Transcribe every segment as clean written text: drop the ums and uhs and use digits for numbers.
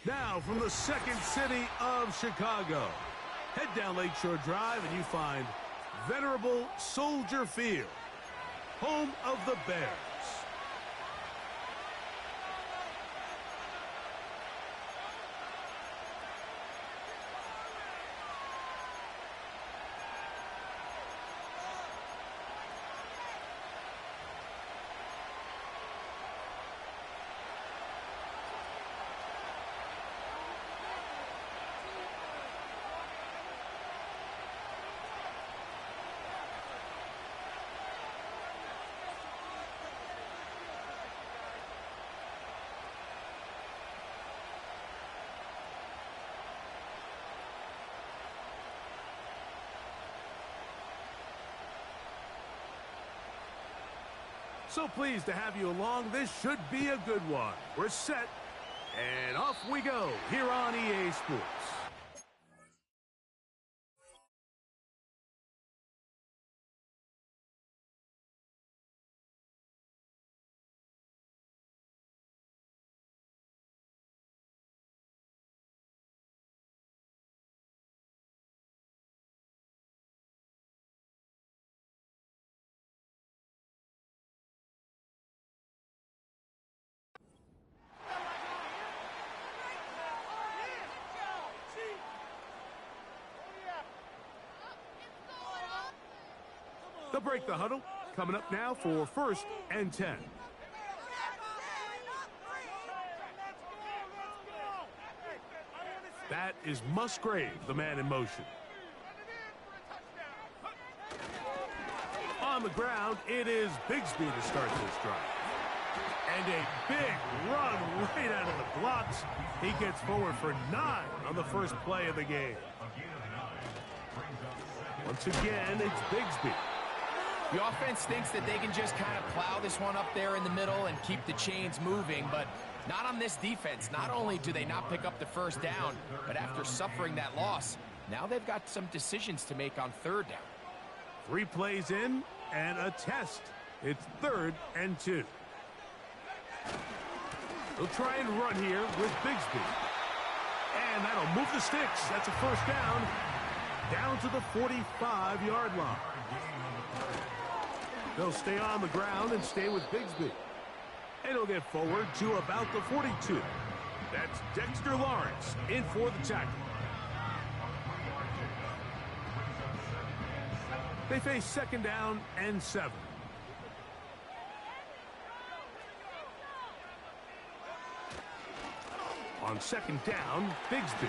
Now, from the second city of Chicago, head down Lakeshore Drive and you find venerable Soldier Field, home of the Bears. So pleased to have you along. This should be a good one. We're set, and off we go here on EA Sports. They'll break the huddle. Coming up now for 1st and 10. That is Musgrave, the man in motion. On the ground, it is Bigsby to start this drive. And a big run right out of the blocks. He gets forward for 9 on the first play of the game. Once again, it's Bigsby. The offense thinks that they can just kind of plow this one up there in the middle and keep the chains moving, but not on this defense. Not only do they not pick up the first down, but after suffering that loss, now they've got some decisions to make on 3rd down. 3 plays in and a test. It's 3rd and 2. They'll try and run here with Bigsby. And that'll move the sticks. That's a first down. Down to the 45-yard line. They'll stay on the ground and stay with Bigsby. And he'll get forward to about the 42. That's Dexter Lawrence in for the tackle. They face 2nd down and 7. On 2nd down, Bigsby.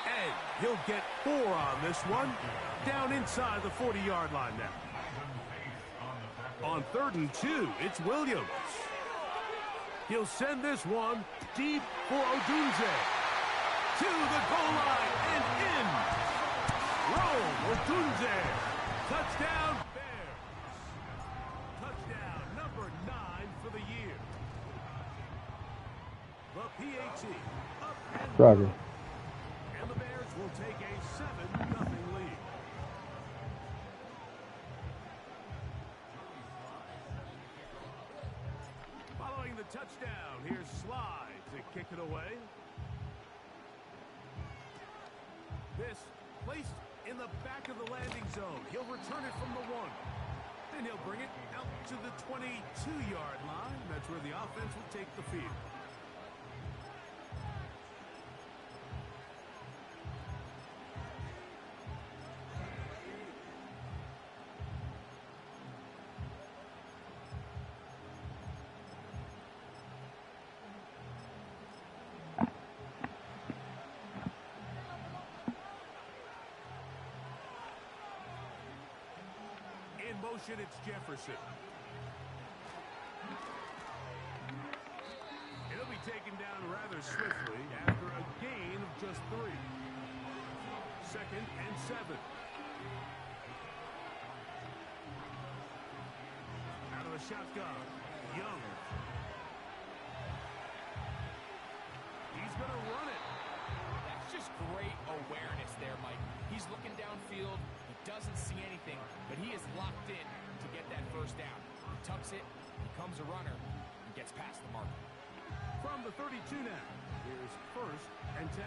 And he'll get 4 on this one. Down inside the 40-yard line now. On 3rd and 2, it's Williams. He'll send this one deep for Odunze. To the goal line and in. Rome Odunze. Touchdown, Bears. Touchdown number 9 for the year. The PAT up and Roger. And the Bears will take a 7-0 lead. Following the touchdown, here's Slide to kick it away. This placed in the back of the landing zone. He'll return it from the 1. Then he'll bring it out to the 22-yard line. That's where the offense will take the field. Motion, it's Jefferson. He'll be taken down rather swiftly after a gain of just 3. 2nd and 7. Out of the shotgun, Young. He's going to run it. That's just great awareness there, Mike. He's looking downfield. Doesn't see anything, but he is locked in to get that first down. He tucks it, becomes a runner, and gets past the marker. From the 32 now, here's 1st and 10.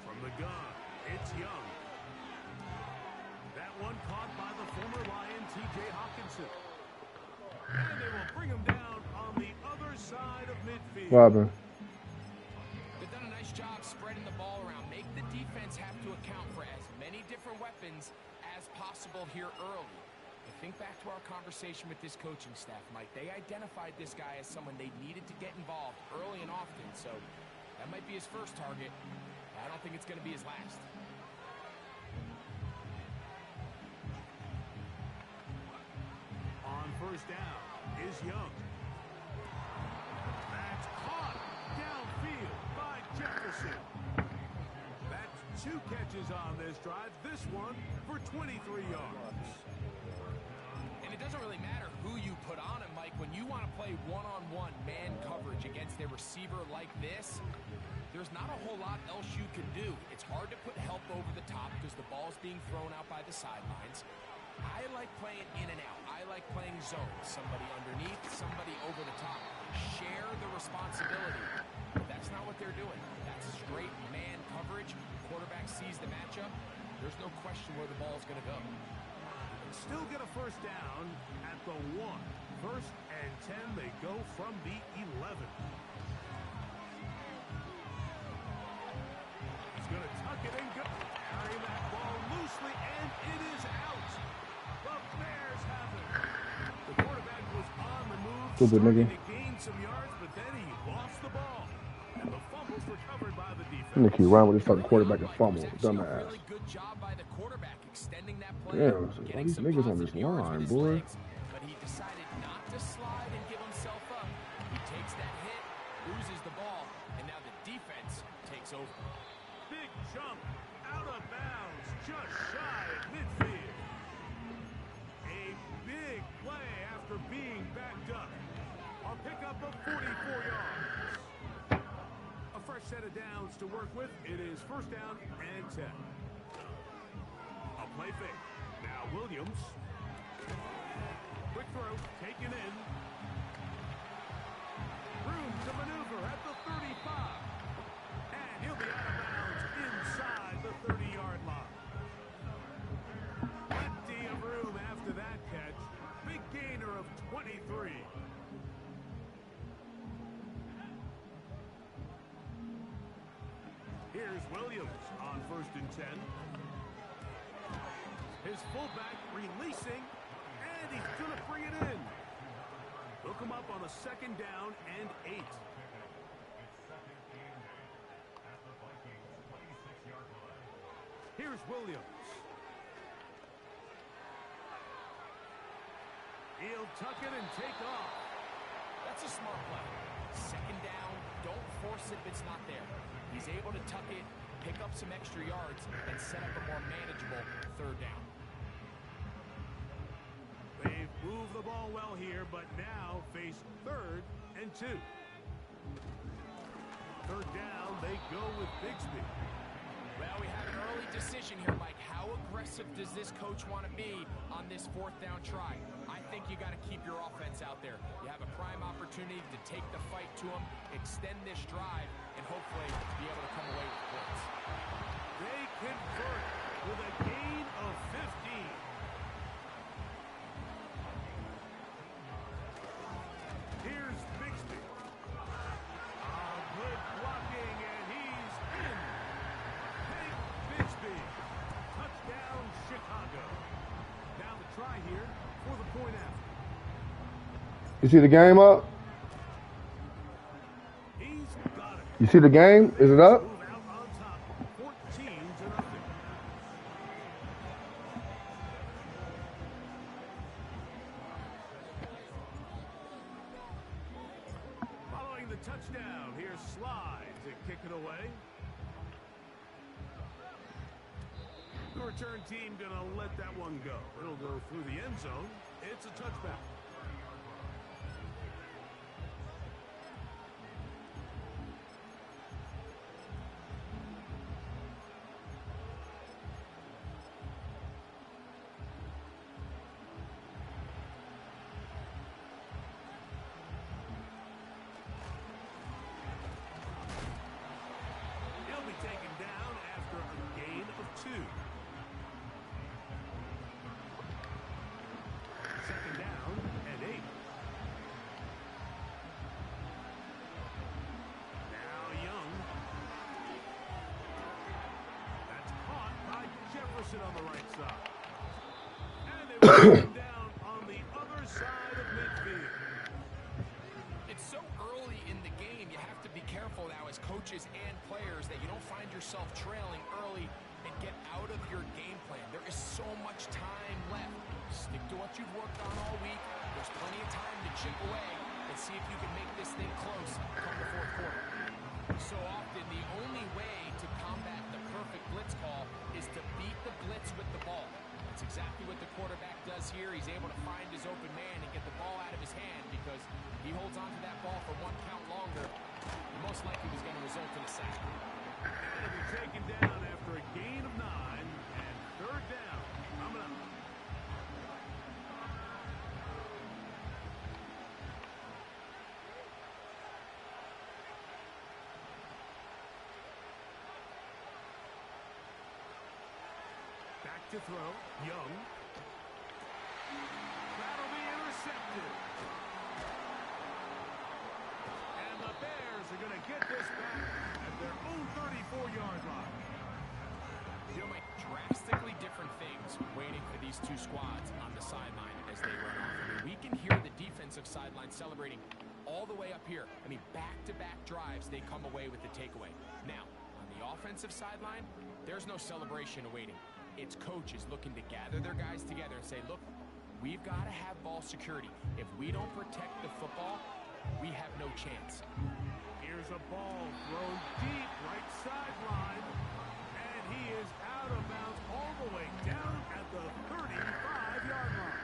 From the gun, it's Young. That one caught by the former Lion, T.J. Hawkinson. And they will bring him down on the other side of midfield. Robin. They've done a nice job spreading the ball around. Make the defense have to account for as many different weapons as possible here early. And think back to our conversation with this coaching staff, Mike. They identified this guy as someone they needed to get involved early and often. So that might be his first target. I don't think it's going to be his last. On 1st down is Young. That's caught downfield by Jefferson. That's 2 catches on this drive. This one for 23 yards. And it doesn't really matter who you put on him, Mike. When you want to play one-on-one man coverage against a receiver like this, there's not a whole lot else you can do. It's hard to put help over the top because the ball's being thrown out by the sidelines. I like playing in and out. I like playing zone. Somebody underneath, somebody over the top. Share the responsibility. But that's not what they're doing. That's straight man coverage. Quarterback sees the matchup. There's no question where the ball's going to go. Still get a 1st down at the 1. 1st and 10. They go from the 11. He's going to tuck it and go. Carry that ball loosely, and it is out. The Bears have it. The quarterback was on the move, starting to gain some yards, but then he lost the ball. And the fumble's recovered by the defense. I'm gonna keep running with this fucking quarterback and fumble. Dumbass. Really good job by the quarterback extending that play. Damn, all these niggas on this line, boy. But he decided not to slide and give himself up. He takes that hit, loses the ball, and now the defense takes over. Big jump out of bounds, just shy of midfield. A big play after being backed up. A pickup of 44 yards. A fresh set of downs to work with. It is 1st down and 10. A play fake. Now Williams. Quick throw, taken in. Room to maneuver at the 35. And he'll be out of bounds inside the 30-yard line. Plenty of room after that catch. Big gainer of 23. Here's Williams on 1st and 10. His fullback releasing, and he's going to bring it in. Hook him up on a 2nd down and 8. Here's Williams. He'll tuck it and take off. That's a smart play. 2nd down, don't force it if it's not there. He's able to tuck it, pick up some extra yards, and set up a more manageable 3rd down. They've moved the ball well here, but now face 3rd and 2. 3rd down, they go with Bigsby. Well, we have an early decision here, Mike. How aggressive does this coach want to be on this 4th down try? I think you got to keep your offense out there. You have a prime opportunity to take the fight to them, extend this drive, and hopefully be able to come away with points. They convert with a gain of 15. Here's Bigsby. Good blocking, and he's in. Hank Bigsby. Touchdown, Chicago. Now the try here for the point after. You see the game up? He's got it. You see the game? Is it up? Move out on top, 14-0. Following the touchdown, here's Slide to kick it away. The return team gonna let that one go. It'll go through the end zone. It's a touchback. it on the right side. And they will come down on the other side of midfield. It's so early in the game, you have to be careful now as coaches and players that you don't find yourself trailing early and get out of your game plan. There is so much time left. Stick to what you've worked on all week. There's plenty of time to chip away and see if you can make this thing close come the fourth quarter. So often, the only way to combat the perfect blitz call is to beat the blitz with the ball. That's exactly what the quarterback does here. He's able to find his open man and get the ball out of his hand because he holds on to that ball for one count longer. Most likely was going to result in a sack. And it'll be taken down after a gain of 9 and third down coming up. Back to throw, Young. That'll be intercepted. And the Bears are going to get this back at their own 34-yard line. You know, Mike, drastically different things waiting for these two squads on the sideline as they run off. I mean, we can hear the defensive sideline celebrating all the way up here. I mean, back-to-back drives, they come away with the takeaway. Now, on the offensive sideline, there's no celebration awaiting. It's coaches looking to gather their guys together and say, look, we've got to have ball security. If we don't protect the football, we have no chance. Here's a ball thrown deep right sideline. And he is out of bounds all the way down at the 35-yard line.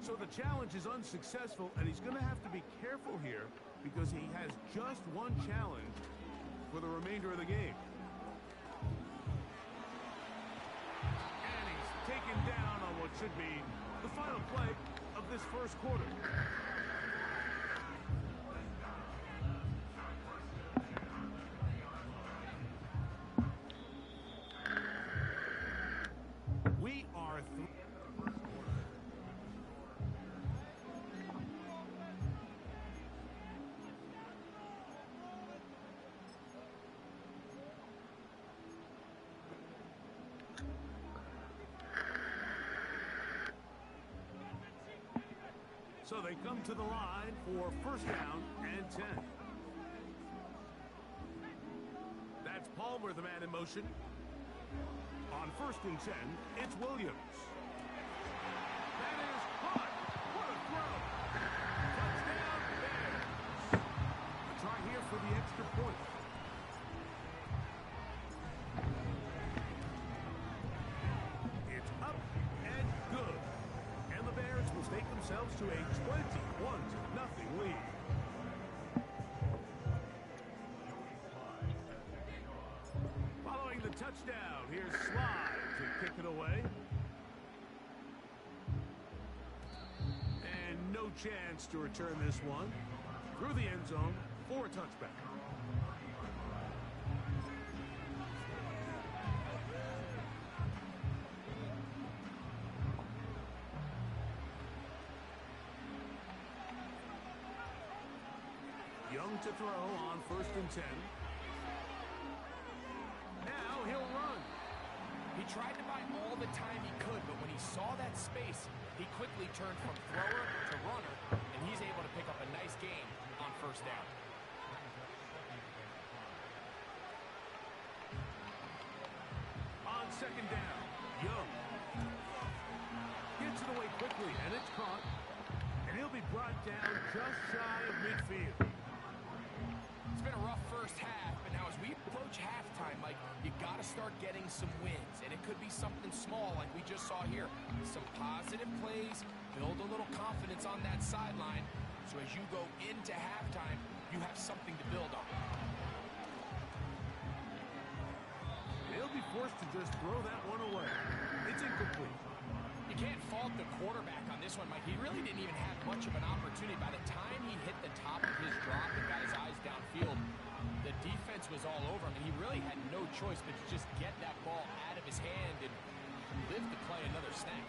So the challenge is unsuccessful, and he's going to have to be careful here because he has just one challenge for the remainder of the game. And he's taken down on what should be the final play of this first quarter. We are through. So they come to the line for first down and 10. That's Palmer, the man in motion. On first and 10, it's Williams. That is caught. What a throw. Touchdown, Bears. A try here for the extra point. It's up and good. And the Bears will stake themselves to a 21-0 lead. Following the touchdown, here's Slide to kick it away. And no chance to return this one. Through the end zone for a touchback. Young to throw on first and 10. Now he'll run. He tried to buy all the time he could, but when he saw that space, he quickly turned from thrower to runner, and he's able to pick up a nice gain on first down. On second down, Young gets it away quickly, and it's caught. And he'll be brought down just shy of midfield. It's been a rough first half, but now as we approach halftime, Mike, you got to start getting some wins, and it could be something small like we just saw here. Some positive plays, build a little confidence on that sideline, so as you go into halftime, you have something to build on. They'll be forced to just throw that one away. It's incomplete. You You can't fault the quarterback on this one, Mike. He really didn't even have much of an opportunity. By the time he hit the top of his drop and got his eyes downfield, the defense was all over him, and he really had no choice but to just get that ball out of his hand and live to play another snap.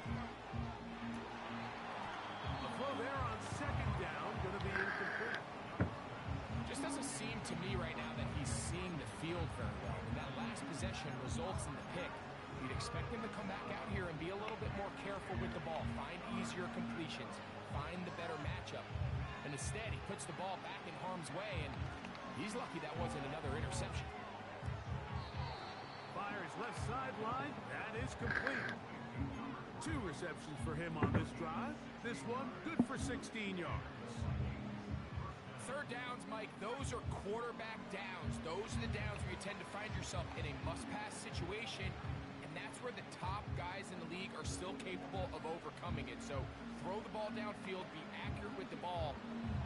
The throw there on second down, going to be incomplete. Just doesn't seem to me right now that he's seeing the field very well. And that last possession results in the pick. You'd expect him to come back out here and be a little bit more careful with the ball, find easier completions, find the better matchup. And instead, he puts the ball back in harm's way, and he's lucky that wasn't another interception. Fires left sideline. That is complete. 2 receptions for him on this drive. This one good for 16 yards. Third downs, Mike, those are quarterback downs. Those are the downs where you tend to find yourself in a must-pass situation, and that's where the top guys in the league are still capable of overcoming it. So throw the ball downfield, be accurate with the ball.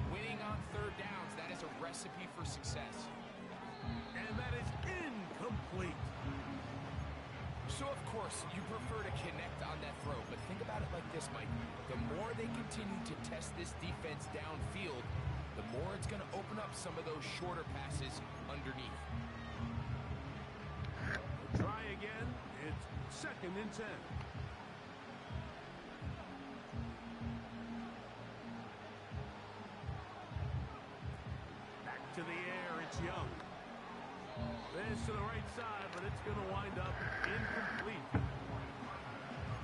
Winning on third downs, that is a recipe for success. And that is incomplete. So, of course, you prefer to connect on that throw, but think about it like this, Mike. The more they continue to test this defense downfield, the more it's going to open up some of those shorter passes underneath. Try again. It's 2nd and 10. Back to the air. It's Young. This to the right side, but it's going to wind up incomplete.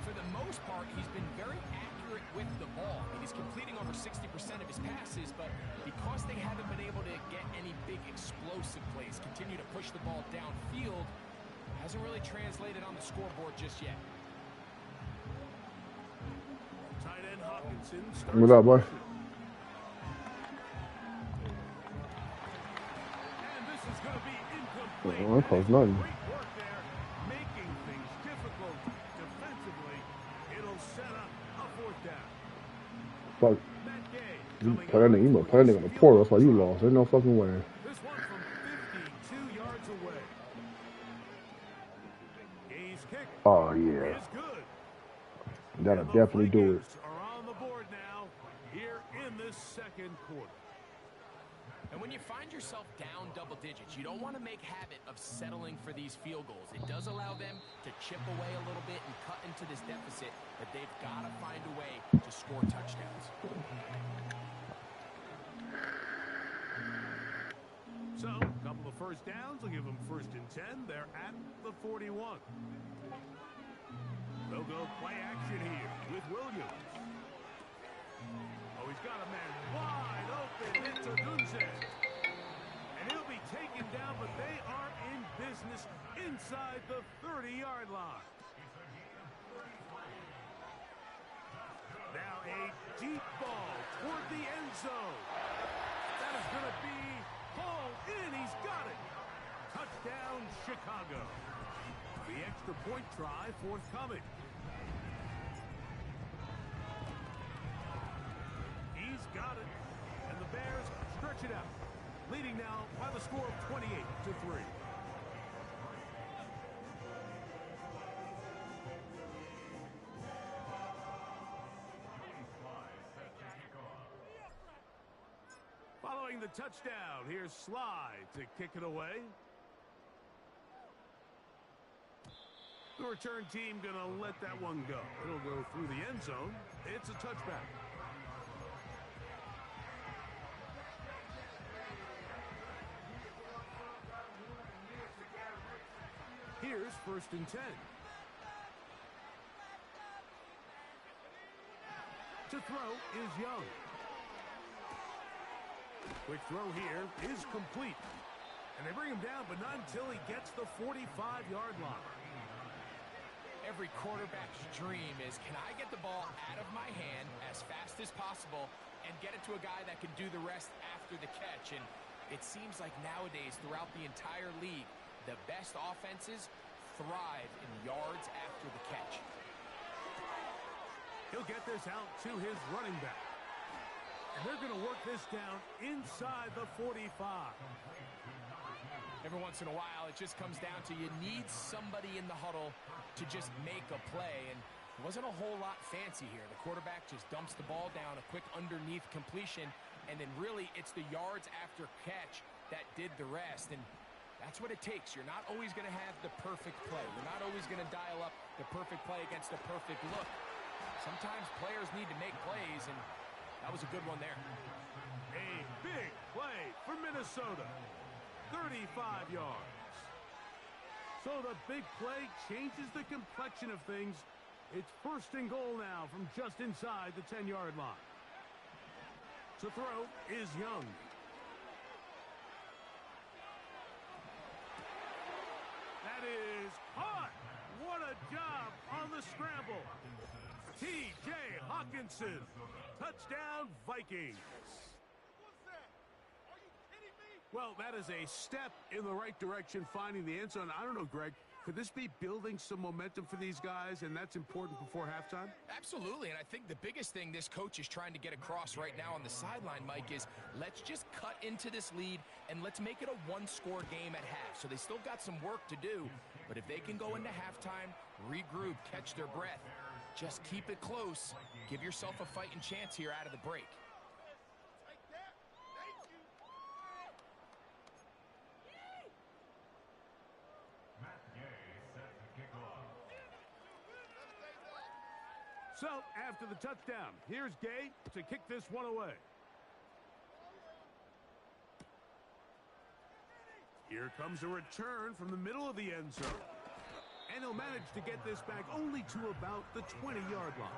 For the most part, he's been very accurate with the ball. He's completing over 60% of his passes, but because they haven't been able to get any big explosive plays, continue to push the ball downfield, hasn't really translated on the scoreboard just yet. Tight end Hawkinson starts. What's up, boy? And this is going to be incomplete. Oh, that costs nothing. Great work there, making things difficult defensively. It'll set up a 4th down. Fuck. Matt Gay You coming put that nigga, you must put that nigga on the portal. That's why you lost. There's no fucking way. This one from 52 yards away. Gay's kick Oh, yeah. is good. That'll And the definitely do it. Vikings are on the board now here in this 2nd quarter. And when you find yourself down double digits, you don't want to make habit of settling for these field goals. It does allow them to chip away a little bit and cut into this deficit, but they've got to find a way to score touchdowns. So, a couple of first downs will give them 1st and 10. They're at the 41. They'll go play action here with Williams. Oh, he's got a man wide open. It's Odunze. And he'll be taken down, but they are in business inside the 30-yard line. Now a deep ball toward the end zone. That is going to be hauled in. He's got it. Touchdown, Chicago. The extra point try forthcoming. He's got it. And the Bears stretch it out. Leading now by the score of 28-3. Following the touchdown, here's Sly to kick it away. The return team going to let that one go. It'll go through the end zone. It's a touchback. Here's 1st and 10. To throw is Young. Quick throw here is complete. And they bring him down, but not until he gets the 45-yard line. Every quarterback's dream is, can I get the ball out of my hand as fast as possible and get it to a guy that can do the rest after the catch? And it seems like nowadays, throughout the entire league, the best offenses thrive in yards after the catch. He'll get this out to his running back. And they're going to work this down inside the 45. Every once in a while, it just comes down to you need somebody in the huddle to just make a play. And It wasn't a whole lot fancy here. The quarterback just dumps the ball down, a quick underneath completion, and then really it's the yards after catch that did the rest. And that's what it takes. You're not always going to have the perfect play. You're not always going to dial up the perfect play against the perfect look. Sometimes players need to make plays, and that was a good one there. A big play for Minnesota. 35 yards. So the big play changes the complexion of things. It's 1st and goal now from just inside the 10-yard line. To throw is Young. That is caught. What a job on the scramble. T.J. Hawkinson. Touchdown, Vikings. Well, that is a step in the right direction, finding the end zone. I don't know, Greg. Could this be building some momentum for these guys, and that's important before halftime? Absolutely, and I think the biggest thing this coach is trying to get across right now on the sideline, Mike, is let's just cut into this lead, and let's make it a one-score game at half. So they still got some work to do, but if they can go into halftime, regroup, catch their breath, just keep it close, give yourself a fighting chance here out of the break. So, after the touchdown, here's Gay to kick this one away. Here comes a return from the middle of the end zone. And he'll manage to get this back only to about the 20-yard line.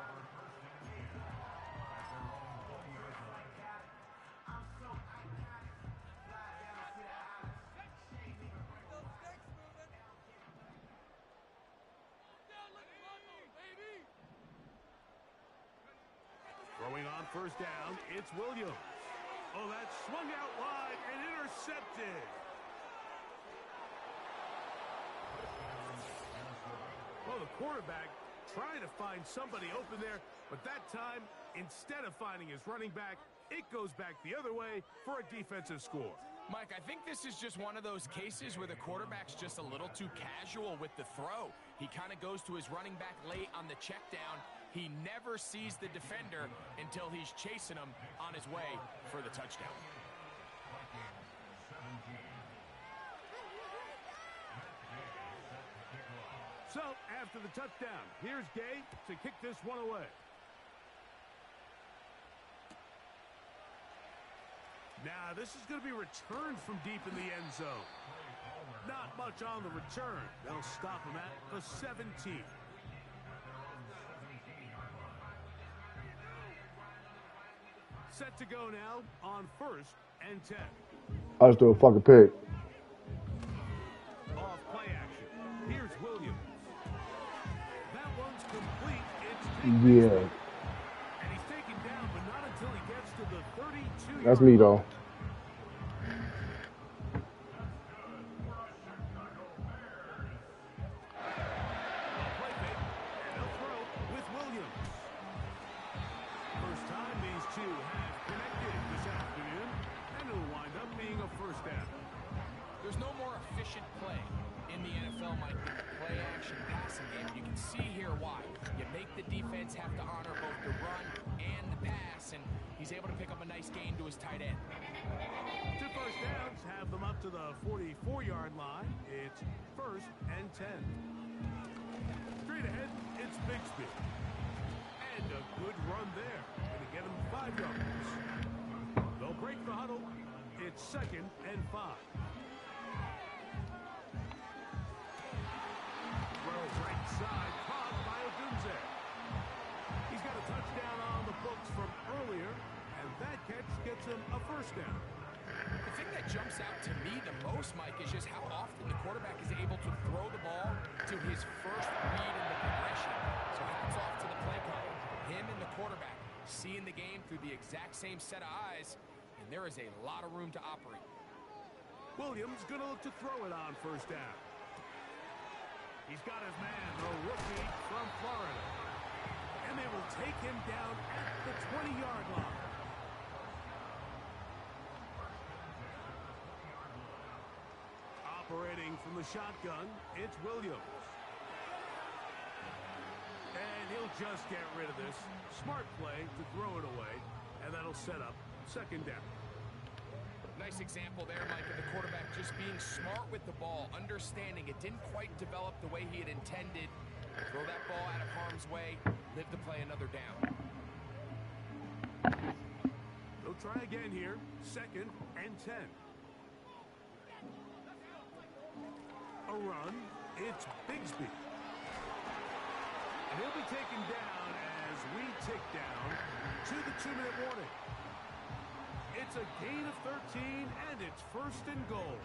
Throwing on 1st down, it's Williams. Oh, that swung out wide and intercepted. Well, the quarterback trying to find somebody open there, but that time, instead of finding his running back, it goes back the other way for a defensive score. Mike, I think this is just one of those cases where the quarterback's just a little too casual with the throw. He kind of goes to his running back late on the check down. He never sees the defender until he's chasing him on his way for the touchdown. So, after the touchdown, here's Gay to kick this one away. Now, this is going to be returned from deep in the end zone. Not much on the return. They'll stop him at the 17. Set to go now on 1st and 10. I just do a fucking pick. Off play action. Here's Williams. That one's complete. It's Yeah. and he's taken down, but not until he gets to the 32. That's me, though. Play fake, and they'll throw with Williams. First time these two have connected this afternoon, and it'll wind up being a 1st down. There's no more efficient play in the NFL, Mike, than the play-action passing game. You can see here why. You make the defense have to honor both the run and the pass, and he's able to pick up a nice gain to his tight end. 2 first downs have them up to the 44-yard line. It's 1st and 10. Straight ahead, it's Bigsby. And a good run there. Going to get him 5 yards. They'll break the huddle. It's 2nd and 5. Throw right side, caught by Odunze. He's got a touchdown on the books from earlier, and that catch gets him a 1st down. The thing that jumps out to me the most, Mike, is just how often the quarterback is able to throw the ball to his first read in the progression. So hats off to the play caller. Him and the quarterback seeing the game through the exact same set of eyes, and there is a lot of room to operate. Williams going to look to throw it on 1st down. He's got his man, the rookie from Florida. And they will take him down at the 20-yard line. Operating from the shotgun, it's Williams. And he'll They'll just get rid of this. Smart play to throw it away, and that'll set up second down. Nice example there, Mike, of the quarterback just being smart with the ball, understanding it didn't quite develop the way he had intended. Throw that ball out of harm's way, live to play another down. They'll try again here. Second and 10. A run. It's Bigsby. And he'll be taken down as we tick down to the 2-minute warning. It's a gain of 13, and it's first and goal.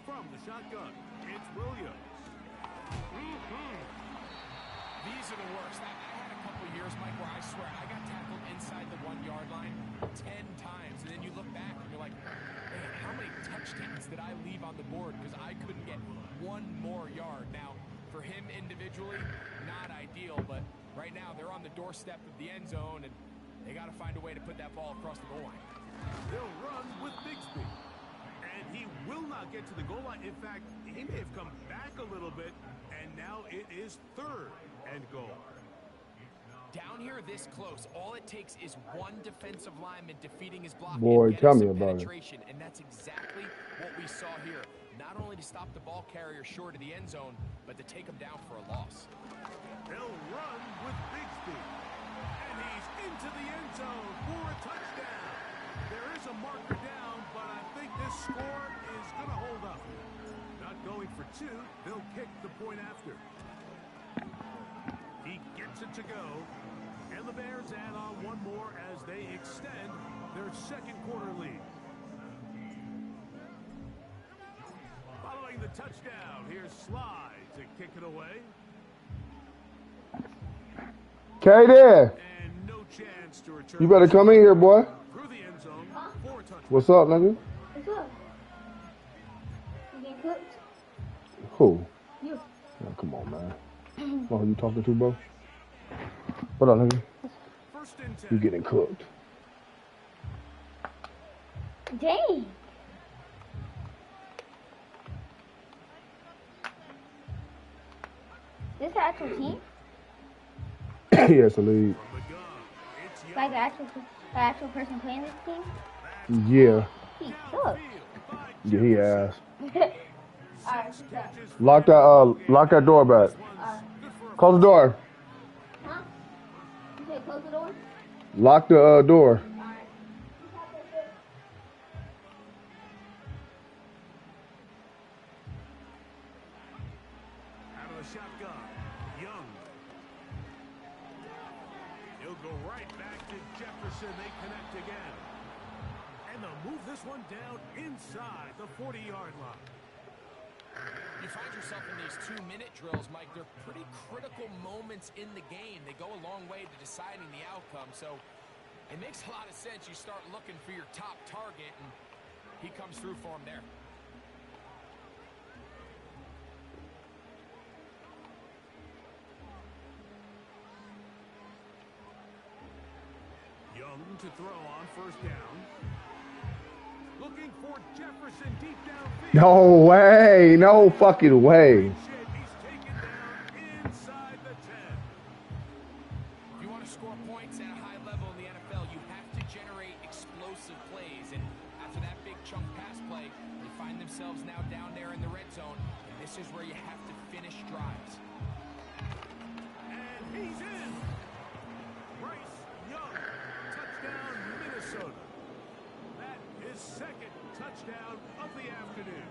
From the shotgun, it's Williams. These are the worst. I had a couple years, Mike, where I swear I got tackled inside the 1-yard line 10 times. And then you look back and you're like, man, how many touchdowns did I leave on the board because I couldn't get one more yard? Now, for him individually, not ideal, but right now they're on the doorstep of the end zone and they got to find a way to put that ball across the goal line. They'll run with Bigsby. And he will not get to the goal line. In fact, he may have come back a little bit, and now it is third and goal. Down here this close, all it takes is one defensive lineman defeating his block. Boy, and tell me about it. And that's exactly what we saw here. Not only to stop the ball carrier short of the end zone, but to take him down for a loss. They'll run with Bigsby. And he's into the end zone for a touchdown. There is a marker down, but I think this score is going to hold up. Not going for two, they'll kick the point after. He gets it to go. And the Bears add on one more as they extend their second quarter lead. Following the touchdown, here's Sly to kick it away. KD, And no chance to return. you better come in here, boy. Through the end zone for a touchdown. What's up, nigga? What's up? You getting cooked? Who? You. Oh, come on, man. Oh, who you talking to, bro? What up, nigga? First and 10. You getting cooked. Dang. This the actual team? Yes, a lead. From the gun, it's Young. Like the actual person playing this team? Yeah. He sucks. Yeah, he ass. Alright, Lock that door back. Close the door. huh? You said close the door? Lock the door. Alright. Out of the shotgun, Young. He'll go right back to Jefferson. They connect again. And they'll move this one down inside the 40-yard line. You find yourself in these 2-minute drills, Mike. They're pretty critical moments in the game. They go a long way to deciding the outcome. So it makes a lot of sense. You start looking for your top target, and he comes through for him there. Young to throw on first down. Looking for Jefferson deep downfield. No way. No fucking way. He's taken down inside the 10. If you want to score points at a high level in the NFL, you have to generate explosive plays. And after that big chunk pass play, they find themselves now down there in the red zone. And this is where you have to finish drives. And he's in. Bryce Young, touchdown Minnesota. That is second touchdown of the afternoon.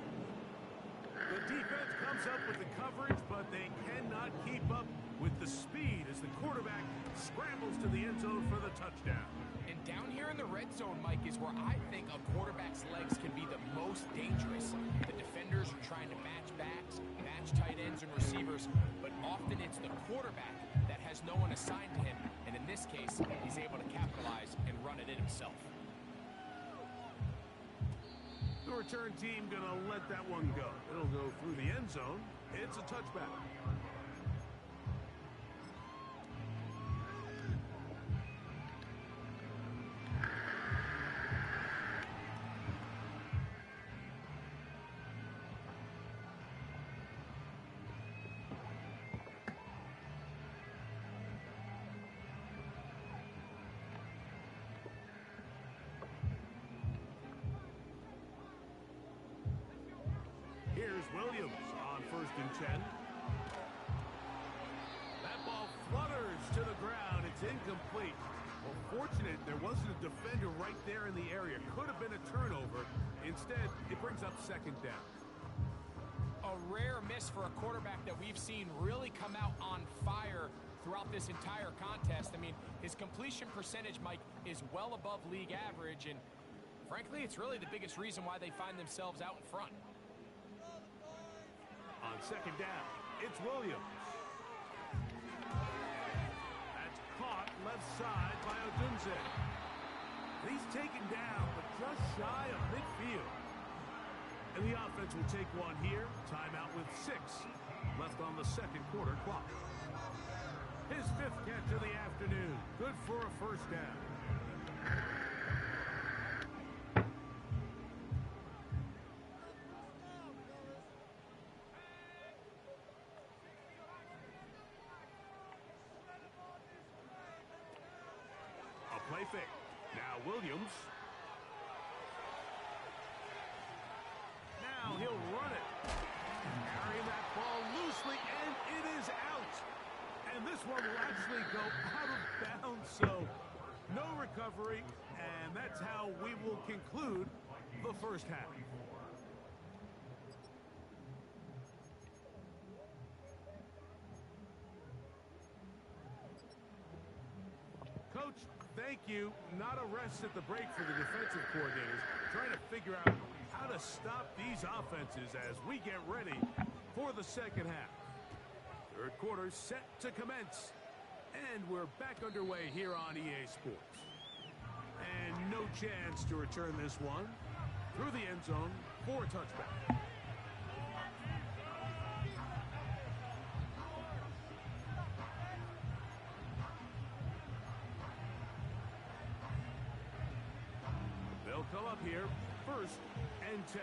The defense comes up with the coverage, but they cannot keep up with the speed as the quarterback scrambles to the end zone for the touchdown. And down here in the red zone, Mike, is where I think a quarterback's legs can be the most dangerous. The defenders are trying to match backs, match tight ends and receivers, but often it's the quarterback that has no one assigned to him. And in this case, he's able to capitalize and run it in himself. The return team gonna let that one go. It'll go through the end zone. It's a touchback. Williams on 1st and 10. That ball flutters to the ground. It's incomplete. Well, fortunate there wasn't a defender right there in the area. Could have been a turnover. Instead, it brings up 2nd down. A rare miss for a quarterback that we've seen really come out on fire throughout this entire contest. I mean, his completion percentage, Mike, is well above league average, and frankly, it's really the biggest reason why they find themselves out in front. On 2nd down, it's Williams. That's caught left side by Odunze. He's taken down, but just shy of midfield. And the offense will take one here. Timeout with 6 left on the 2nd quarter clock. His 5th catch of the afternoon. Good for a 1st down. A play fake. Now Williams. Now he'll run it. Carrying that ball loosely, and it is out. And this one will actually go out of bounds, so no recovery, and that's how we will conclude the 1st half. Coach, thank you. Not a rest at the break for the defensive coordinators, trying to figure out how to stop these offenses as we get ready for the 2nd half. 3rd quarter set to commence, and we're back underway here on EA Sports. And no chance to return this one through the end zone for a touchback. They'll come up here, 1st and 10.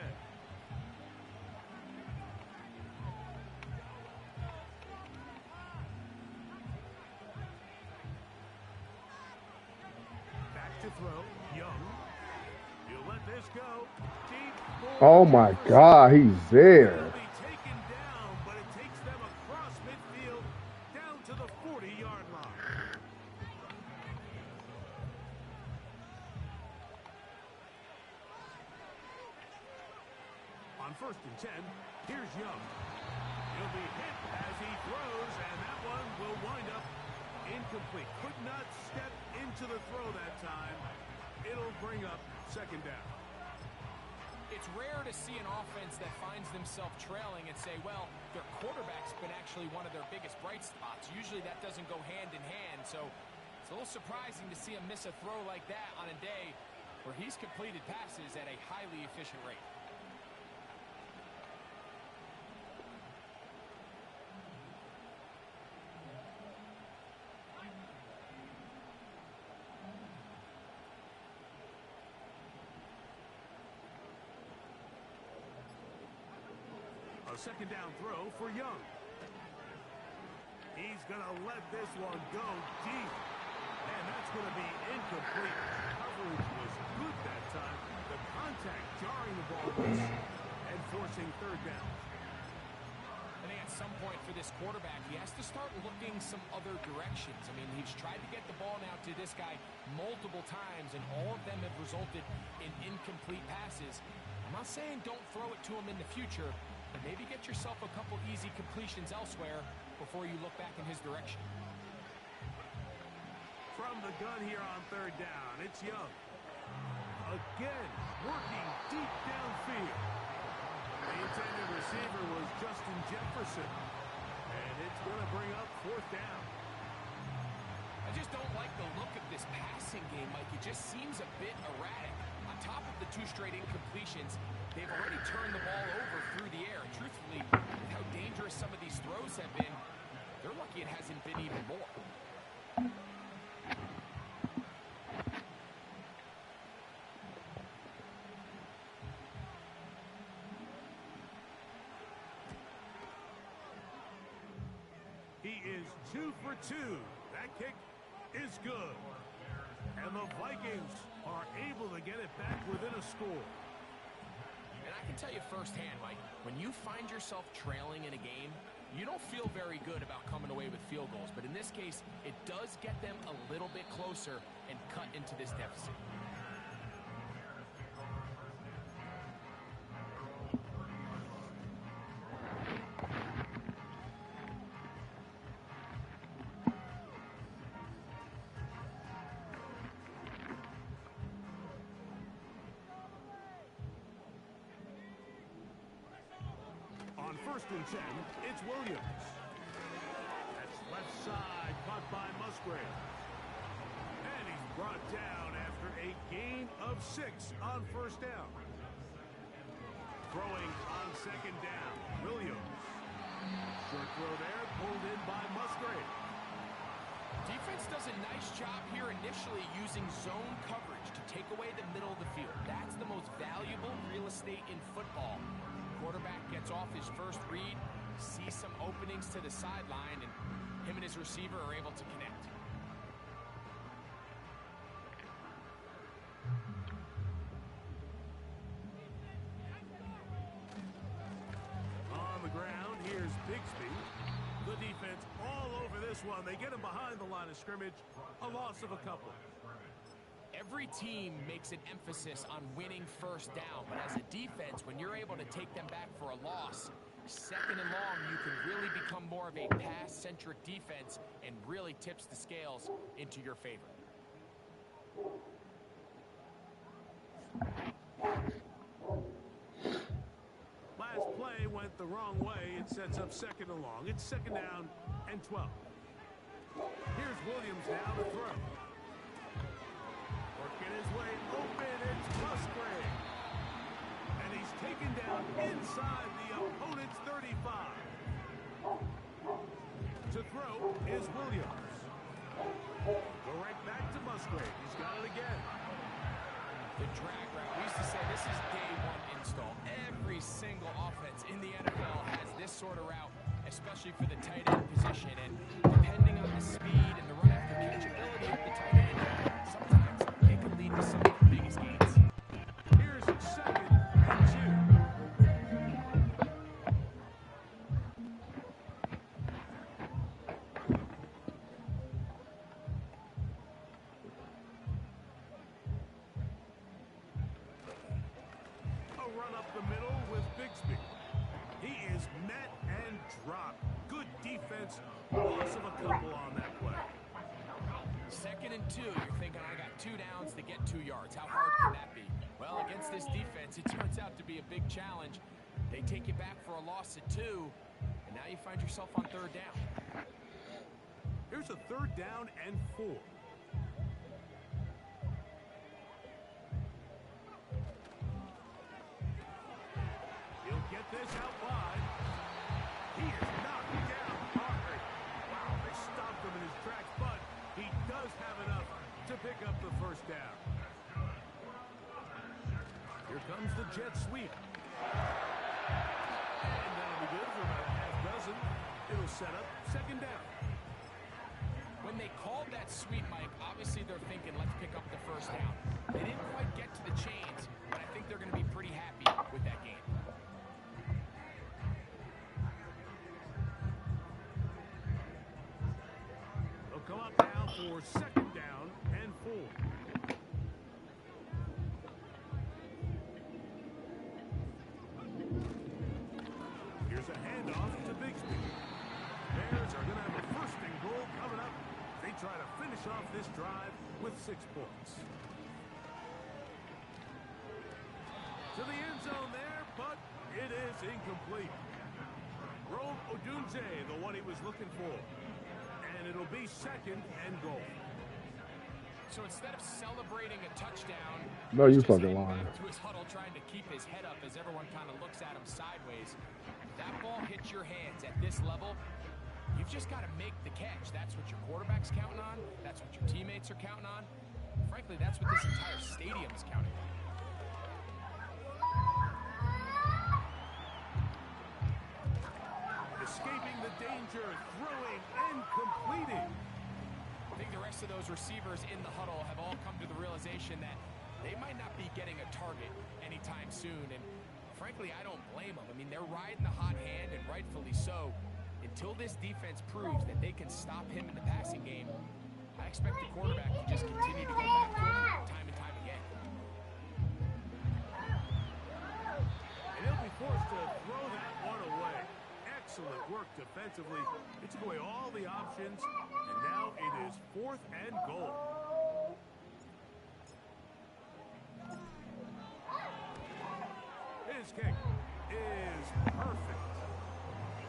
Back to throw, Young. He'll let this go. Deep. Oh my God, he's there. He'll be taken down, but it takes them across midfield down to the 40-yard line. On 1st and 10, here's Young. He'll be hit as he throws, and that one will wind up incomplete. Could not step into the throw that time. It'll bring up 2nd down. It's rare to see an offense that finds themselves trailing and say, well, their quarterback's been actually one of their biggest bright spots. Usually that doesn't go hand in hand, so it's a little surprising to see him miss a throw like that on a day where he's completed passes at a highly efficient rate. A 2nd down throw for Young. He's going to let this one go deep. And that's going to be incomplete. Coverage was good that time. The contact jarring the ball loose and forcing 3rd down. I think at some point for this quarterback, he has to start looking some other directions. I mean, he's tried to get the ball now to this guy multiple times, and all of them have resulted in incomplete passes. I'm not saying don't throw it to him in the future, but maybe get yourself a couple easy completions elsewhere before you look back in his direction. From the gun here on 3rd down, it's Young. Again, working deep downfield. The intended receiver was Justin Jefferson. And it's going to bring up 4th down. I just don't like the look of this passing game, Mike. It just seems a bit erratic. On top of the 2 straight incompletions, they've already turned the ball over through the air. Truthfully, with how dangerous some of these throws have been, they're lucky it hasn't been even more. He is 2 for 2. That kick is good. And the Vikings are able to get it back within a score. And I can tell you firsthand, Mike, when you find yourself trailing in a game, you don't feel very good about coming away with field goals. But in this case, it does get them a little bit closer and cut into this deficit. On 1st and 10, it's Williams. That's left side, caught by Musgrave. And he's brought down after a gain of 6 on 1st down. Throwing on 2nd down, Williams. Short throw there, pulled in by Musgrave. Defense does a nice job here initially using zone coverage to take away the middle of the field. That's the most valuable real estate in football. Quarterback gets off his first read, sees some openings to the sideline, and him and his receiver are able to connect. On the ground, here's Bigsby. The defense all over this one. They get him behind the line of scrimmage. A loss of a couple. Every team makes an emphasis on winning 1st down, but as a defense, when you're able to take them back for a loss, 2nd and long, you can really become more of a pass-centric defense and really tips the scales into your favor. Last play went the wrong way. It sets up 2nd and long. It's 2nd down and 12. Here's Williams now to throw. Working his way open, it's Musgrave. And he's taken down inside the opponent's 35. To throw is Williams. Go right back to Musgrave. He's got it again. The drag route. We used to say this is day 1 install. Every single offense in the NFL has this sort of route, especially for the tight end position. And depending on the speed and the run after catch ability of the tight end, sometimes it can lead to some of the biggest gains. Here's 2nd and 2. A run up the middle with Bigsby. He is met and dropped. Good defense. Loss of a couple on that play. 2nd and 2, you're thinking, I got 2 downs to get 2 yards. How hard can that be? Well, against this defense, it turns out to be a big challenge. They take you back for a loss at 2, and now you find yourself on 3rd down. Here's a 3rd down and 4. He'll get this out wide. He is knocked down hard. Wow, they stopped him in his tracks, but he does have enough to pick up the 1st down. Here comes the jet sweep. And that'll be good for about a half dozen. It'll set up 2nd down. When they called that sweep, Mike, obviously they're thinking, let's pick up the 1st down. They didn't quite get to the chains, but I think they're going to be pretty happy with that game. They'll come up now for 2nd down and 4. Here's a handoff to Bigsby. Bears are going to have a 1st and goal coming up. They try to finish off this drive with 6 points. To the end zone there, but it is incomplete. Rome Odunze, the one he was looking for. And it'll be 2nd and goal. So instead of celebrating a touchdown, No, you he's just fucking heading lying. back to his huddle trying to keep his head up as everyone kind of looks at him sideways. If that ball hits your hands at this level, you've just got to make the catch. That's what your quarterback's counting on. That's what your teammates are counting on. Frankly, that's what this entire stadium's counting on. Escaping the danger, throwing and completing. I think the rest of those receivers in the huddle have all come to the realization that they might not be getting a target anytime soon. And frankly, I don't blame them. I mean, they're riding the hot hand, and rightfully so. Until this defense proves that they can stop him in the passing game, I expect the quarterback to just continue to go back to him time and time again. And he'll be forced to throw that one away. Excellent work defensively. It took away all the options, and now it is 4th and goal. His kick is perfect.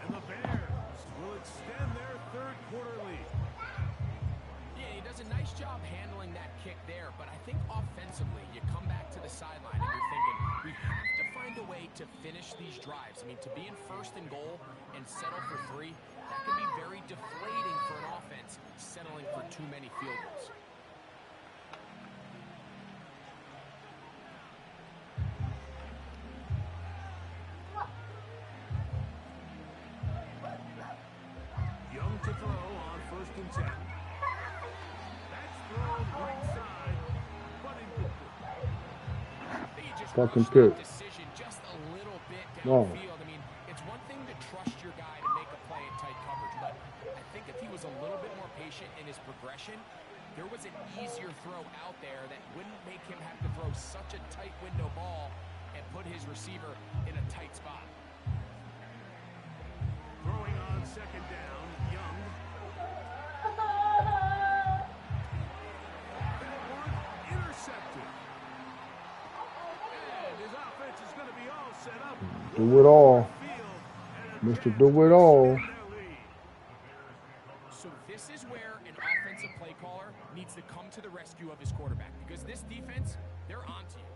And the Bears will extend their 3rd quarter lead. Yeah, he does a nice job handling that kick there, but I think offensively, you come back to the sideline and you're thinking, we have to find a way to finish these drives. I mean, to be in 1st and goal and settle for 3, that can be very deflating for an offense settling for too many field goals. Young to throw on 1st and 10. That's thrown right side, but incomplete. Fucking pick. Decision just a little bit No. downfield. I mean, it's one thing to trust your guy to make a play in tight coverage, but I think if he was a little bit more patient in his progression, there was an easier throw out there that wouldn't make him have to throw such a tight window ball and put his receiver in a tight spot. Throwing on 2nd down, Young. That one intercepted. And his offense is going to be all set up. Do it all. Mr. Do It All. So this is where an offensive play caller needs to come to the rescue of his quarterback, because this defense, they're onto you.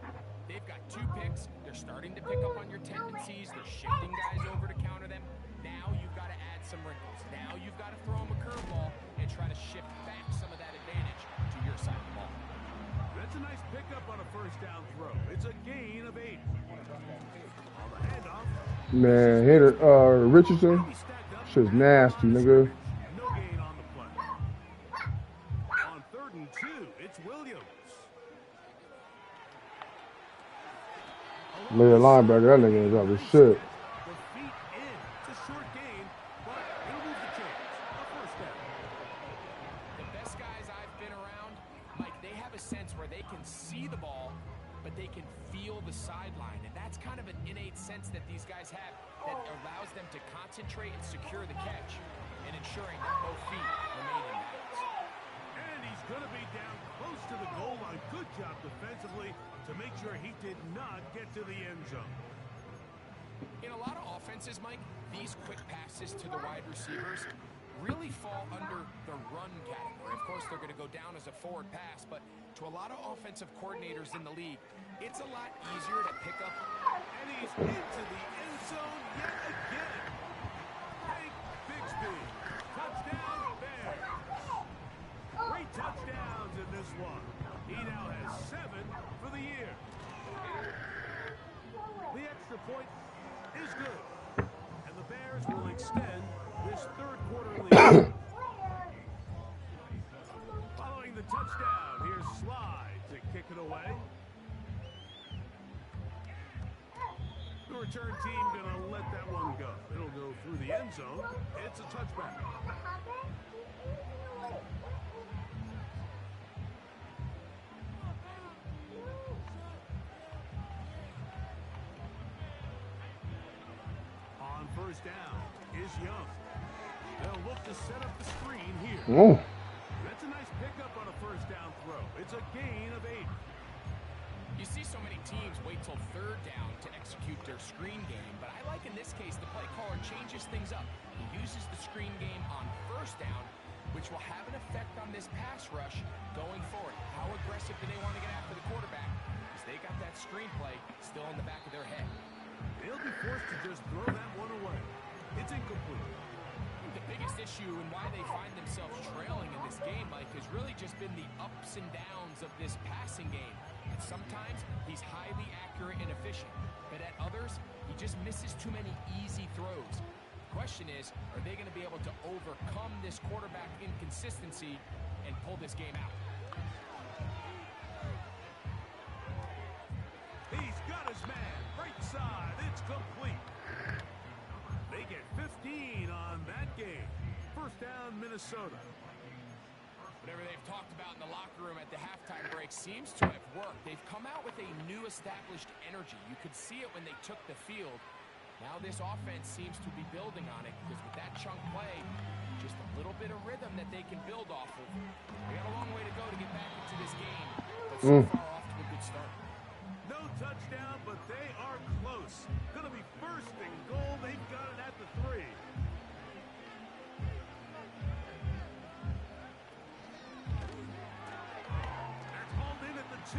They've got 2 picks. They're starting to pick up on your tendencies. They're shifting guys over to counter them. Now you've got to add some wrinkles. Now you've got to throw them a curveball and try to shift back some of that advantage to your side of the ball. That's a nice pickup on a 1st down throw. It's a gain of 8. On the handoff. Man, hitter Richardson. Shit's nasty, nigga. No gain on the play. On 3rd and 2, it's Williams. Lay a linebacker, that nigga is up his shit. The feet in. It's a short gain, but it'll move the chains. A 1st down. The best guys I've been around, Mike, they have a sense where they can see the ball, but they can feel the sideline. And that's kind of an innate sense that these guys have that allows them to concentrate and secure the catch and ensuring that both feet remain in balance. And he's going to be down close to the goal line. Good job defensively to make sure he did not get to the end zone. In a lot of offenses, Mike, these quick passes to the wide receivers really fall under the run category. Of course, they're going to go down as a forward pass, but to a lot of offensive coordinators in the league, it's a lot easier to pick up. And he's into the end zone yet again. Hank Bigsby. Touchdown, Bears. 3 touchdowns in this one. He now has 7 for the year. The extra point is good. And the Bears will extend this 3rd quarter lead. Following the touchdown, here's Sly to kick it away. The return team gonna let that one go. It'll go through the end zone. It's a touchback. On 1st down is Young. They'll look to set up the screen here. Oh. That's a nice pickup on a 1st down throw. It's a gain of 8. You see so many teams wait till 3rd down to execute their screen game, but I like in this case the play caller changes things up. He uses the screen game on 1st down, which will have an effect on this pass rush going forward. How aggressive do they want to get after the quarterback? Because they got that screen play still in the back of their head. They'll be forced to just throw that one away. It's incomplete. The biggest issue and why they find themselves trailing in this game, Mike, has really just been the ups and downs of this passing game. And sometimes he's highly accurate and efficient, but at others, he just misses too many easy throws. The question is, are they going to be able to overcome this quarterback inconsistency and pull this game out? He's got his man right inside. It's complete. They get 15 on that game. First down, Minnesota. Whatever they've talked about in the locker room at the halftime break seems to have worked. They've come out with a new established energy. You could see it when they took the field. Now this offense seems to be building on it because with that chunk play, just a little bit of rhythm that they can build off of. They got a long way to go to get back into this game, but so far off to a good start. No touchdown, but they are close. Gonna be first and goal. They've got it at the 3. That's hauled in at the 2.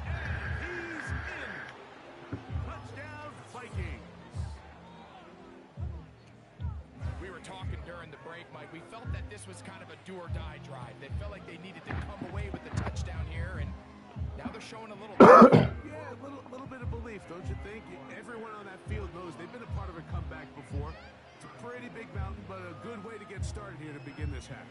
And he's in. Touchdown, Vikings. We were talking during the break, Mike. We felt that this was kind of a do-or-die drive. They felt like they needed to come away with the touchdown here, and now they're showing a little... Yeah, a little bit of belief, don't you think? Everyone on that field knows they've been a part of a comeback before. It's a pretty big mountain, but a good way to get started here to begin this half.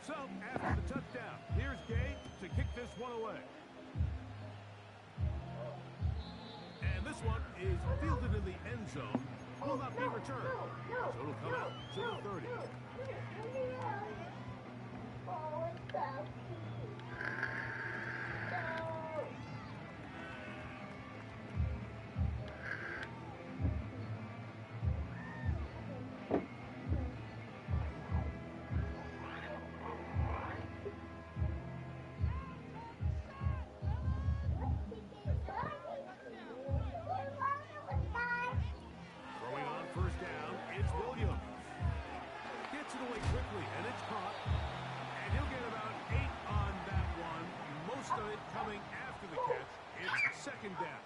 So, after the touchdown, here's Gay to kick this one away. And this one is fielded in the end zone. Will not be returned. So it'll come out to the 30. Throwing on first down, it's Williams. Gets it away quickly, and it's caught. And he'll get about 8 on that one. Most of it coming after the catch. It's second down.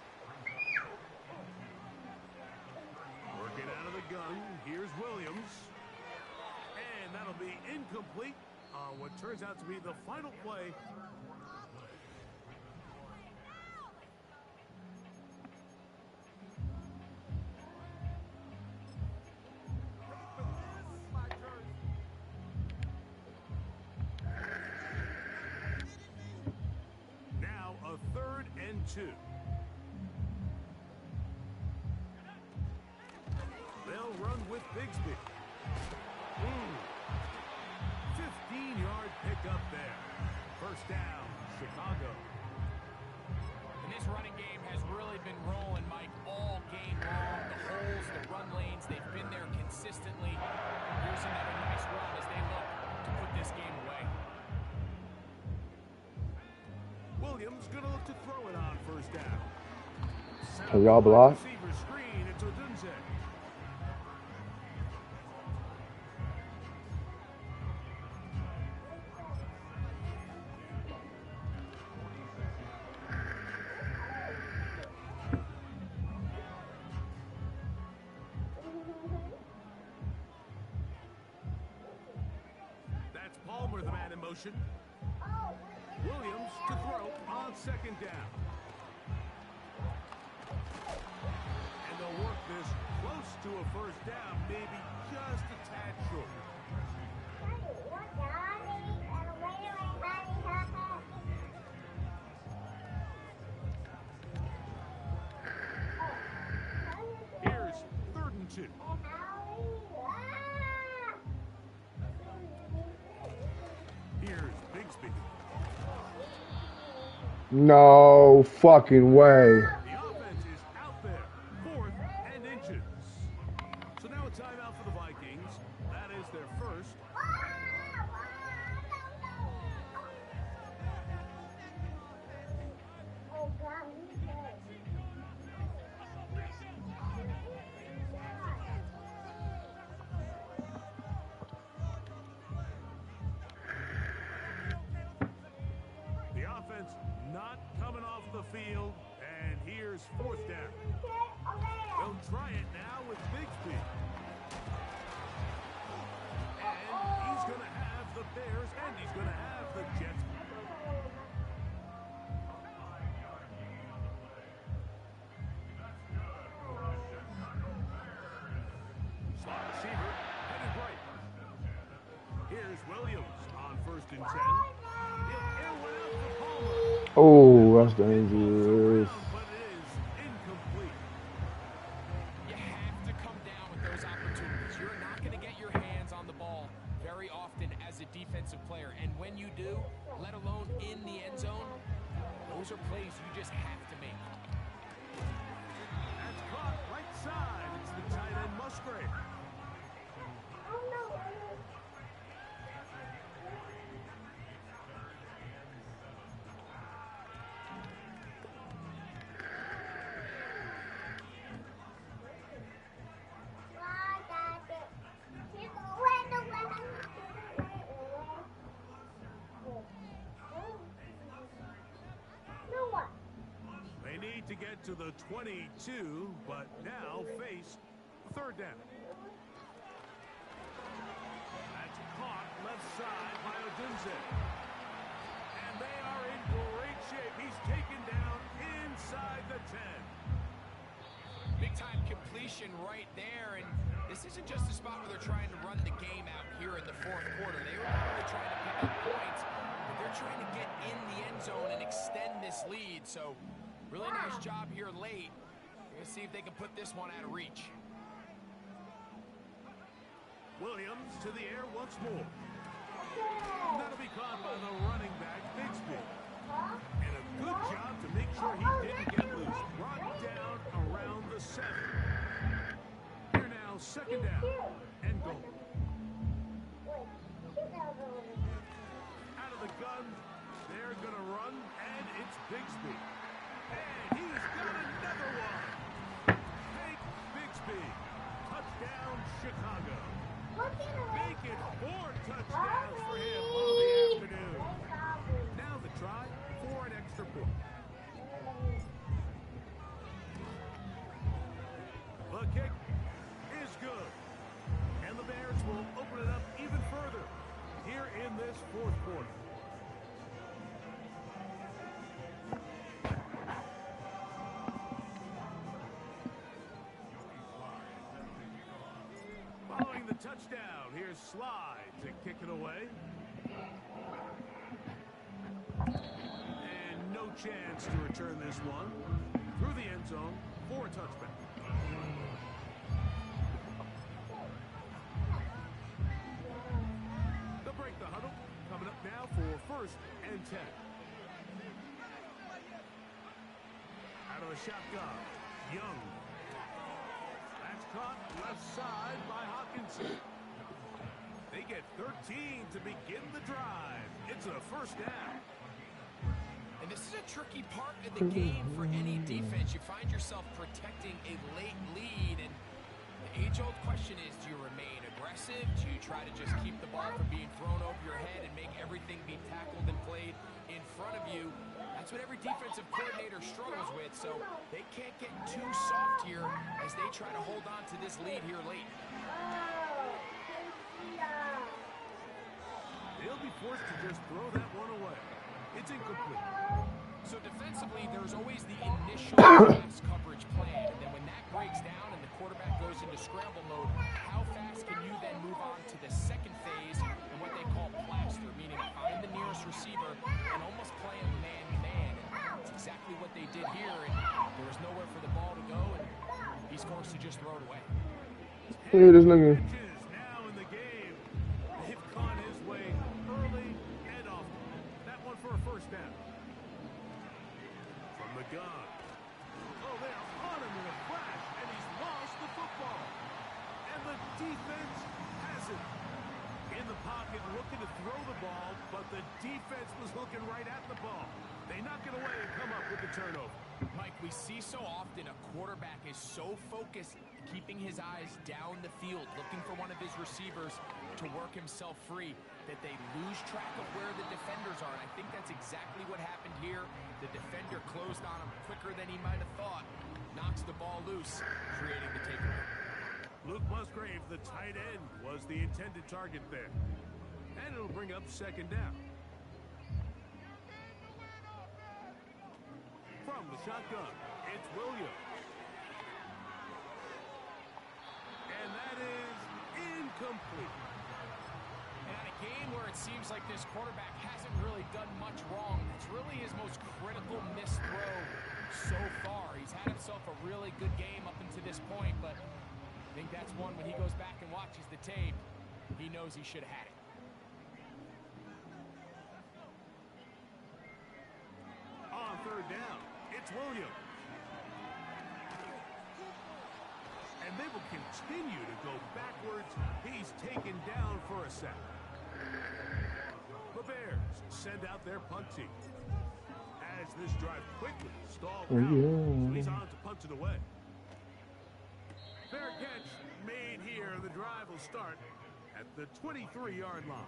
Working out of the gun. Here's Williams. And that'll be incomplete on what turns out to be the final play. Now a 3rd and 2. They'll run with Bigsby. 15-yard pickup there. First down, Chicago. And this running game has really been rolling, Mike, all game long. The holes, the run lanes, they've been there consistently. Here's another nice run as they look to put this game away. Williams gonna look to throw it on first down. Can y'all block? Receiver screen, it's Odunze. That's Palmer, the man in motion. Williams to throw on second down. And they'll work this close to a first down, maybe just a tad short. Here's 3rd and 2. Here's Bigsby. No fucking way. The offense is out there. 4th and inches. So now a timeout for the Vikings. That is their first. The offense not coming off the field. And here's 4th down. They'll try it now with Bigsby. And he's going to have the Bears, and he's going to have the Jets. Slot receiver, headed right. Here's Williams on 1st and 10. Oh, that's dangerous. But it is incomplete. You have to come down with those opportunities. You're not going to get your hands on the ball very often as a defensive player. And when you do, let alone in the end zone, those are plays you just have to make. That's caught right side. It's the tight end Musgrave. They need to get to the 22, but now face third down. That's caught left side by Odunze. And they are in great shape. He's taken down inside the 10. Big time completion right there, and this isn't just a spot where they're trying to run the game out here in the fourth quarter. They were not only trying to pick up points, but they're trying to get in the end zone and extend this lead. So really nice job here late. We're going to see if they can put this one out of reach. Williams to the air once more. That'll be caught by the running back, Bixby. And a good job to make sure he didn't get loose. Brought down around the 7. Here now, second down and goal. Out of the gun, they're going to run, and it's Bixby. And he's got another one. Hank Bixby. Touchdown, Chicago. Make it 4 touchdowns for him on the afternoon. Now the try for an extra point. The kick is good. And the Bears will open it up even further here in this fourth quarter. Following the touchdown, here's Slide to kick it away. And no chance to return this one through the end zone for a touchback. They'll break the huddle. Coming up now for first and 10. Out of the shotgun, Young. That's caught left side by Hawkinson. They get 13 to begin the drive. It's a first down. And this is a tricky part of the game for any defense. You find yourself protecting a late lead, and the age-old question is, do you remain aggressive? Do you try to just keep the ball from being thrown over your head and make everything be tackled and played in front of you? That's what every defensive coordinator struggles with, so they can't get too soft here as they try to hold on to this lead here late. They'll be forced to just throw that one away. It's incomplete. So defensively, there's always the initial pass coverage plan, and then when that breaks down and the quarterback goes into scramble mode, how fast can you then move on to the second phase and what they call plaster, meaning find the nearest receiver and almost play him man-to-man. That's exactly what they did here, and there was nowhere for the ball to go, and he's forced to just throw it away. Look at this nigga. Now in the game, they've gone his way early and often. That one for a first down. From the gun. Oh, they are on him in a flash, and he's lost the football. And the defense has it. In the pocket, looking to throw the ball, but the defense was looking right at the ball. They knock it away and come up with the turnover. Mike, we see so often a quarterback is so focused, keeping his eyes down the field, looking for one of his receivers to work himself free, that they lose track of where the defenders are. And I think that's exactly what happened here. The defender closed on him quicker than he might have thought, knocks the ball loose, creating the takeaway. Luke Musgrave, the tight end, was the intended target there. And it'll bring up second down. From the shotgun, it's Williams. And that is incomplete. And a game where it seems like this quarterback hasn't really done much wrong. It's really his most critical missed throw so far. He's had himself a really good game up until this point, but I think that's one when he goes back and watches the tape, he knows he should have had it. On third down, it's Williams. And they will continue to go backwards. He's taken down for a sack. The Bears send out their punt team. As this drive quickly stalled out, so he's on to punt it away. Fair catch made here. The drive will start at the 23-yard line.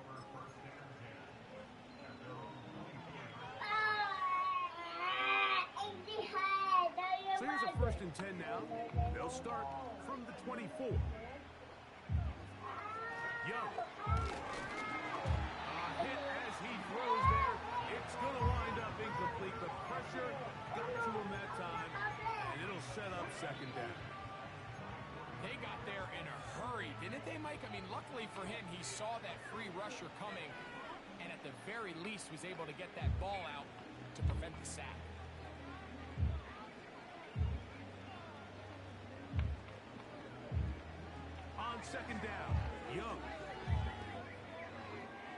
So here's a 1st and 10 now. They'll start from the 24. Young. Hit as he throws there. It's going to wind up incomplete. The pressure got to him that time, and it'll set up 2nd down. They got there in a hurry, didn't they, Mike? I mean, luckily for him, he saw that free rusher coming, and at the very least was able to get that ball out to prevent the sack. On 2nd down, Young.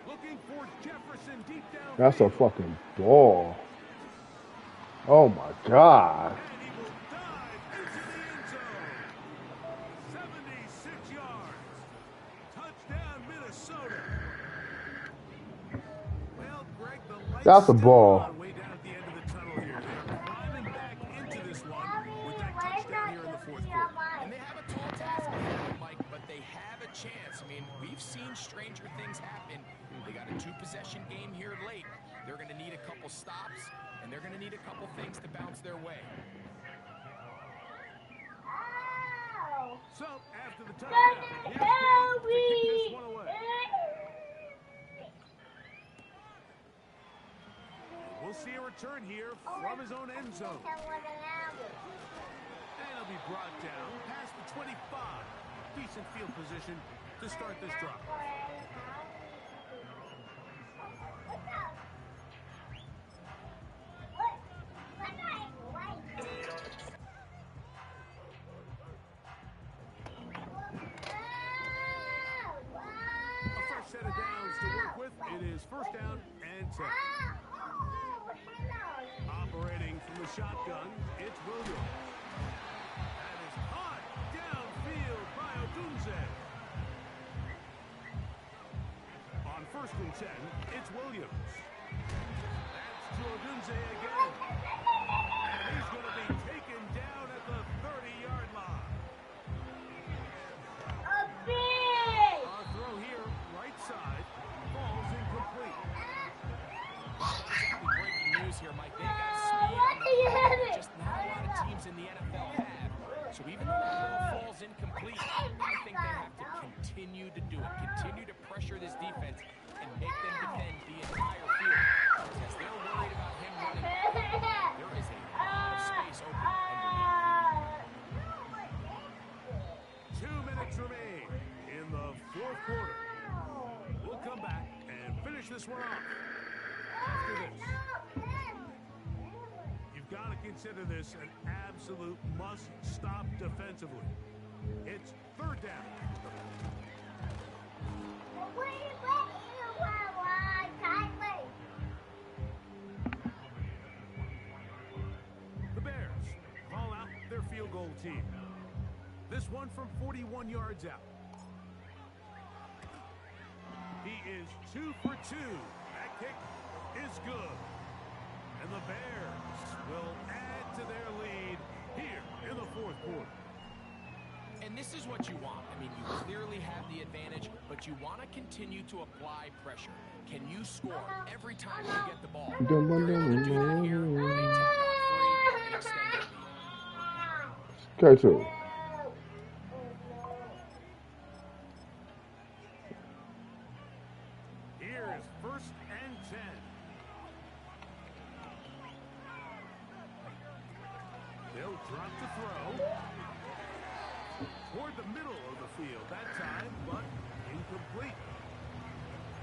Looking for Jefferson deep down. That's a fucking ball. Oh my God. And he will dive into the end zone. 76 yards. Touchdown, Minnesota. Well, Greg, the lights That's a ball. on way down at the end of the tunnel here. They're climbing back into this one with that touchdown here in the 4th quarter. And they have a tall task ahead of them, Mike, but they have a chance. I mean, we've seen stranger things happen. They got a 2-possession game here late. They're going to need a couple stops, and they're going to need a couple things to bounce their way. So, after the touchdown, here's King to kick this one away. We'll see a return here from his own end zone. And he'll be brought down past the 25. Decent field position to start this drive. Set of downs to work with. It is 1st down and 10. Operating from the shotgun, it's Williams. That is hot downfield by Odunze. On 1st and 10, it's Williams. That's to Odunze again. And he's going to be taken down at the 30-yard line. Side falls incomplete. Breaking news here, Mike. They got speed on the field, just not a lot of teams in the NFL have. So even though that ball falls incomplete, I think they have to continue to do it. Continue to pressure this defense and make them defend the entire field. As they're worried about him running, there is a lot of space open underneath. 2 minutes remain in the 4th quarter. We'll come back and finish this one off after this. You've got to consider this an absolute must-stop defensively. It's 3rd down. The Bears call out their field goal team. This one from 41 yards out. He is 2 for 2. That kick is good. And the Bears will add to their lead here in the 4th quarter. And this is what you want. I mean, you clearly have the advantage, but you want to continue to apply pressure. Can you score every time you get the ball? You're able to do that here. They tap on free and extend their lead. Okay, 2. Here's 1st and 10. They'll drop to throw. Toward the middle of the field that time, but incomplete.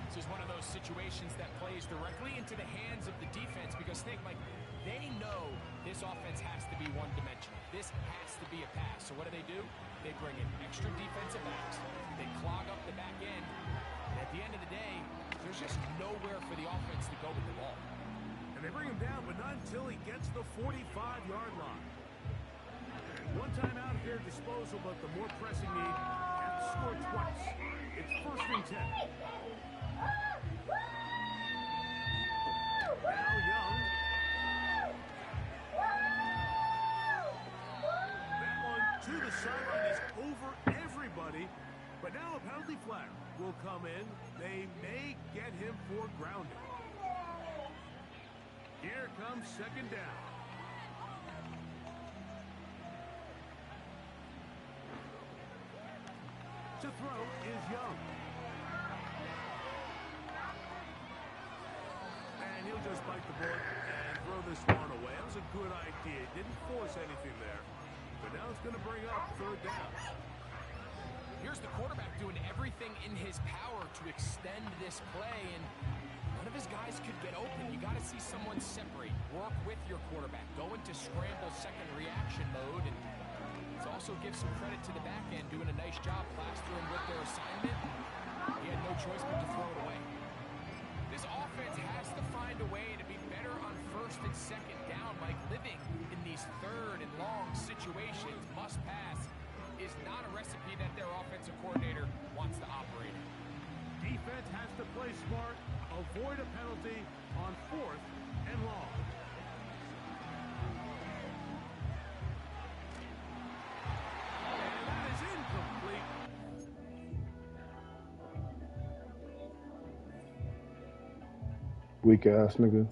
This is one of those those situations that plays directly into the hands of the defense because think, Mike, they know this offense has to be one-dimensional. This has to be a pass. So what do? They bring in extra defensive backs. They clog up the back end. And at the end of the day, there's just nowhere for the offense to go with the ball. And they bring him down, but not until he gets the 45-yard line. One time out at their disposal, but the more pressing need, have to score twice. It's 1st and 10. Now Young. That one to the sideline is over everybody. But now a penalty flag will come in. They may get him for grounding. Here comes 2nd down. To throw is Young. And he'll just bite the bullet and throw this one away. That was a good idea. Didn't force anything there. But now it's going to bring up 3rd down. Here's the quarterback doing everything in his power to extend this play, and none of his guys could get open. You got to see someone separate, work with your quarterback, go into scramble second reaction mode, and also give some credit to the back end, doing a nice job plastering with their assignment. He had no choice but to throw it away. This offense has to find a way to be better on 1st and 2nd down. Like living in these 3rd and long situations, must pass is not a recipe that their offensive coordinator wants to operate in. Defense has to play smart, avoid a penalty on 4th and long. Weak ass nigga.